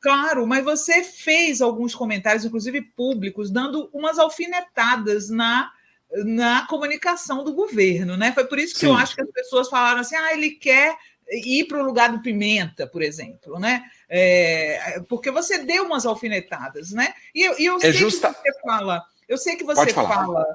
Claro, mas você fez alguns comentários, inclusive públicos, dando umas alfinetadas na comunicação do governo, né? Foi por isso que eu acho que as pessoas falaram assim: ele quer ir para o lugar do Pimenta, por exemplo, né? Porque você deu umas alfinetadas, né? E eu sei que você fala,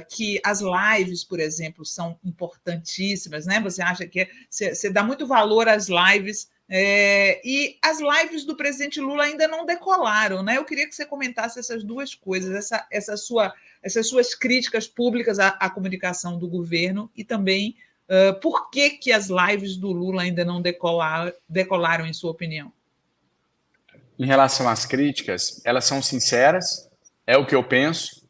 que as lives, por exemplo, são importantíssimas, né? Você acha que você dá muito valor às lives, e as lives do presidente Lula ainda não decolaram, né? Eu queria que você comentasse essas duas coisas, essas suas críticas públicas à comunicação do governo e também por que as lives do Lula ainda não decolaram, em sua opinião? Em relação às críticas, elas são sinceras, é o que eu penso.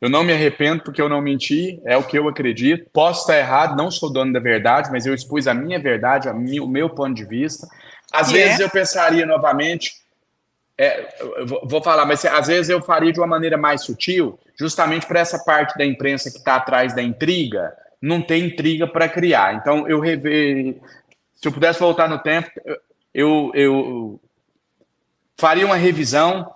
Eu não me arrependo porque eu não menti, é o que eu acredito. Posso estar errado, não sou dono da verdade, mas eu expus a minha verdade, o meu ponto de vista. Às vezes eu pensaria novamente, vou falar, mas às vezes eu faria de uma maneira mais sutil, justamente para essa parte da imprensa que está atrás da intriga, não tem intriga para criar. Então, se eu pudesse voltar no tempo, eu faria uma revisão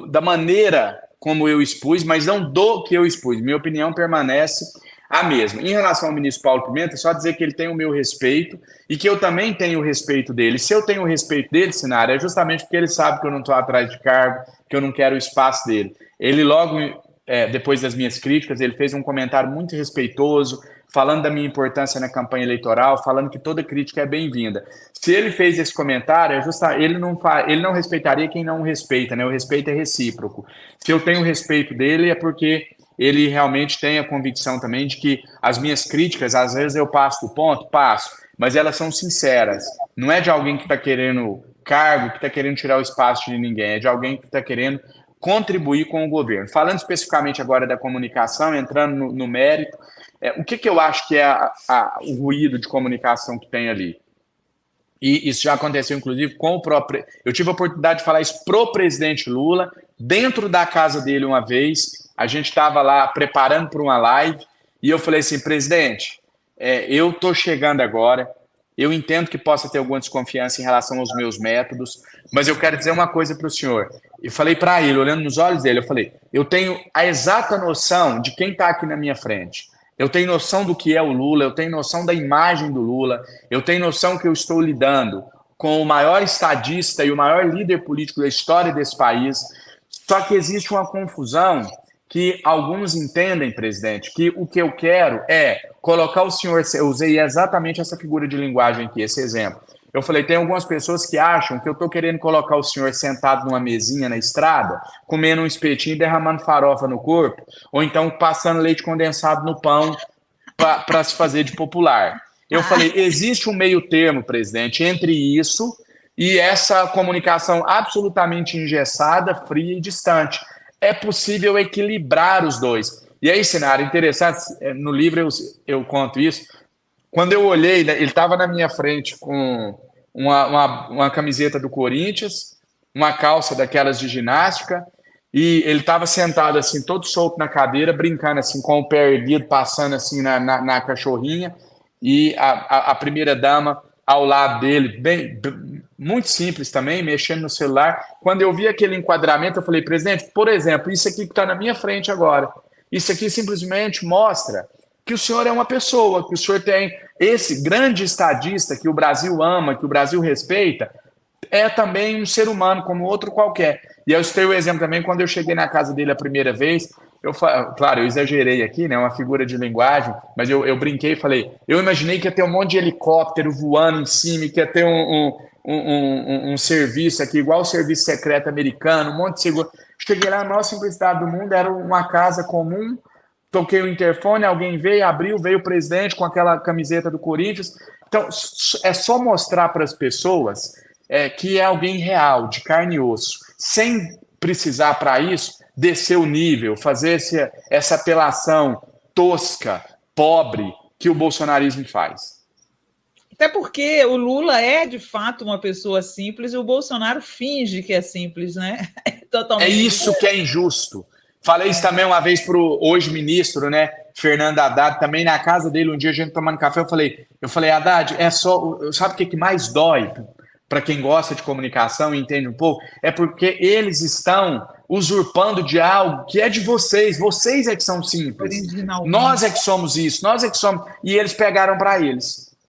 da maneira como eu expus, mas não do que eu expus. Minha opinião permanece a mesma. Em relação ao ministro Paulo Pimenta, só dizer que ele tem o meu respeito e que eu também tenho o respeito dele. Se eu tenho o respeito dele, Sinara, é justamente porque ele sabe que eu não estou atrás de cargo, que eu não quero o espaço dele. Ele logo, depois das minhas críticas, ele fez um comentário muito respeitoso, falando da minha importância na campanha eleitoral, falando que toda crítica é bem-vinda. Se ele fez esse comentário, ele não respeitaria quem não respeita, né? O respeito é recíproco. Se eu tenho respeito dele, é porque ele realmente tem a convicção também de que as minhas críticas, às vezes eu passo do ponto, mas elas são sinceras. Não é de alguém que está querendo cargo, que está querendo tirar o espaço de ninguém, é de alguém que está querendo contribuir com o governo. Falando especificamente agora da comunicação, entrando no mérito, o que eu acho que é o ruído de comunicação que tem ali? E isso já aconteceu, inclusive, com o próprio... Eu tive a oportunidade de falar isso pro presidente Lula, dentro da casa dele uma vez. A gente estava lá preparando para uma live, e eu falei assim: presidente, eu estou chegando agora, eu entendo que possa ter alguma desconfiança em relação aos meus métodos, mas eu quero dizer uma coisa para o senhor. Eu falei para ele, olhando nos olhos dele, eu falei: eu tenho a exata noção de quem está aqui na minha frente. Eu tenho noção do que é o Lula, eu tenho noção da imagem do Lula, eu tenho noção que eu estou lidando com o maior estadista e o maior líder político da história desse país. Só que existe uma confusão que alguns entendem, presidente, que o que eu quero é colocar o senhor... Eu usei exatamente essa figura de linguagem aqui, esse exemplo. Eu falei: tem algumas pessoas que acham que eu estou querendo colocar o senhor sentado numa mesinha na estrada, comendo um espetinho e derramando farofa no corpo, ou então passando leite condensado no pão para se fazer de popular. Eu falei: existe um meio termo, presidente, entre isso e essa comunicação absolutamente engessada, fria e distante. É possível equilibrar os dois. E aí, cenário interessante, no livro eu conto isso. Quando eu olhei, ele estava na minha frente com uma camiseta do Corinthians, uma calça daquelas de ginástica, e ele estava sentado assim, todo solto na cadeira, brincando assim, com o pé erguido, passando assim na cachorrinha, e a primeira-dama ao lado dele, muito simples também, mexendo no celular. Quando eu vi aquele enquadramento, eu falei: presidente, por exemplo, isso aqui que está na minha frente agora, isso aqui simplesmente mostra que o senhor é uma pessoa, que o senhor tem esse grande estadista que o Brasil ama, que o Brasil respeita, é também um ser humano como outro qualquer. E eu citei o exemplo também quando eu cheguei na casa dele a primeira vez. Claro, eu exagerei aqui, né? Uma figura de linguagem, mas eu brinquei e falei: eu imaginei que ia ter um monte de helicóptero voando em cima, que ia ter um serviço aqui, igual o serviço secreto americano, um monte de segurança. Cheguei lá, a maior simplicidade do mundo, era uma casa comum. Toquei o interfone, alguém veio, abriu, veio o presidente com aquela camiseta do Corinthians. Então, é só mostrar para as pessoas que é alguém real, de carne e osso, sem precisar, para isso, descer o nível, fazer essa apelação tosca, pobre, que o bolsonarismo faz. Até porque o Lula é, de fato, uma pessoa simples e o Bolsonaro finge que é simples, né? É isso que é injusto. Falei isso também uma vez para o hoje ministro, né, Fernando Haddad, também na casa dele, um dia a gente tomando café, eu falei: Haddad, sabe o que mais dói para quem gosta de comunicação e entende um pouco, é porque eles estão usurpando de algo que é de vocês. Vocês é que são simples. Nós é que somos isso, nós é que somos. E eles pegaram para eles.